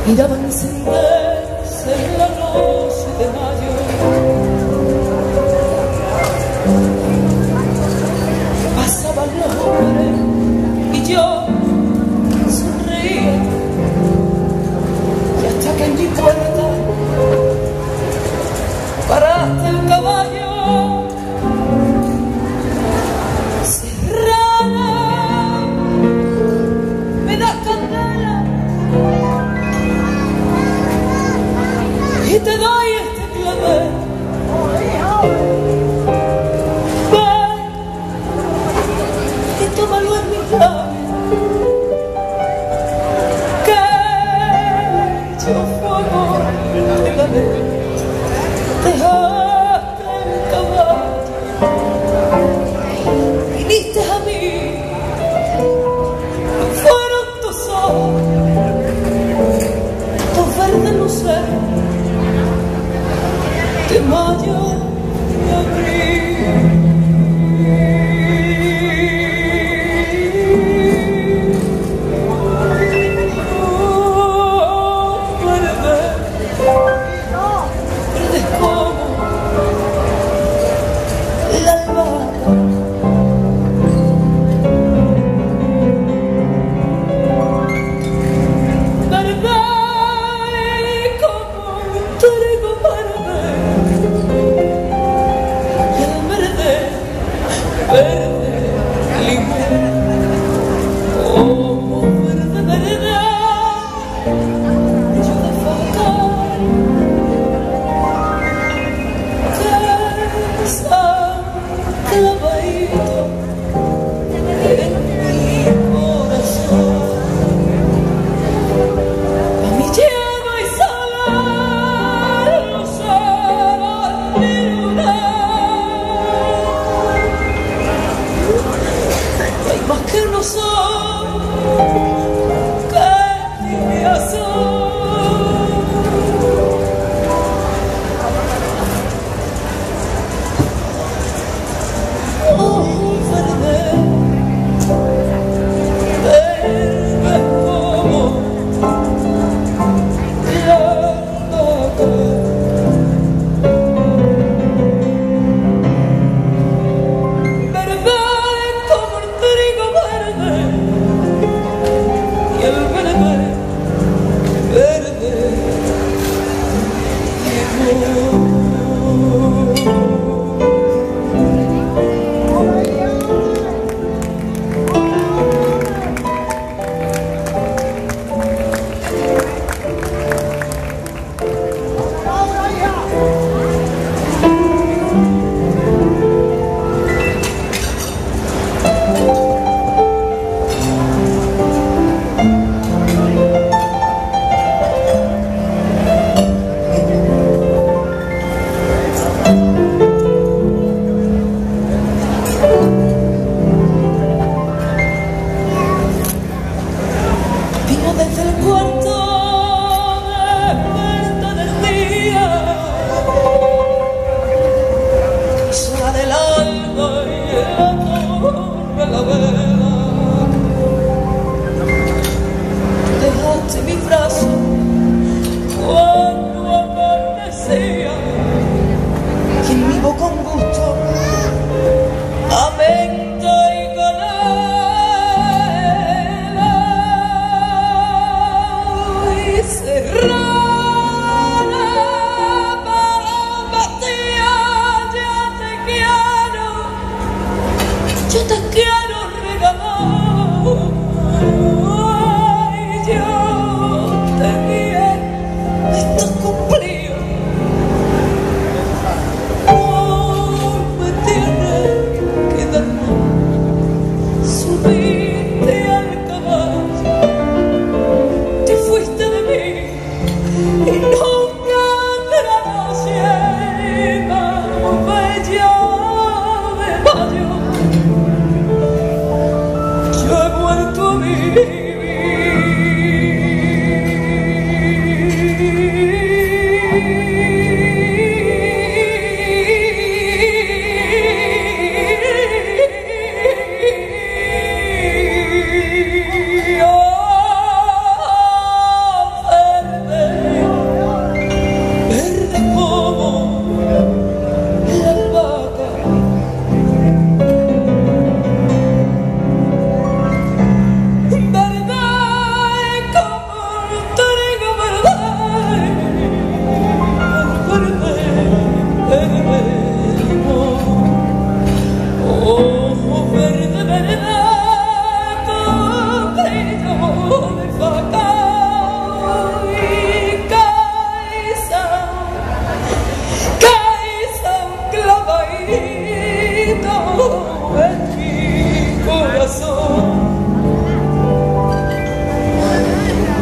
Miraban encenderse en la noche de mayo. Pasaban los hombres y yo sonreía, y hasta que en mi puerta paraste el caballo. Serrana, me das candela y te doy este clavel. Ven y tómalo en mis labios, que yo fuego de la ley. Dejaste el caballo, viniste a mí, fueron tus ojos, tus verdes luceros de mayo y abril. Verdes como la albarda, verde como un trigo verde, y el verde, verde limón, como verde, verde, yo de facar, que está clavadito en mi corazón. A mi lleno y sola lucero de luna, no hay más que nosotros, que tibia son. Oh, verde, verde como la albahaca, verde como el trigo verde,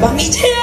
Mamita.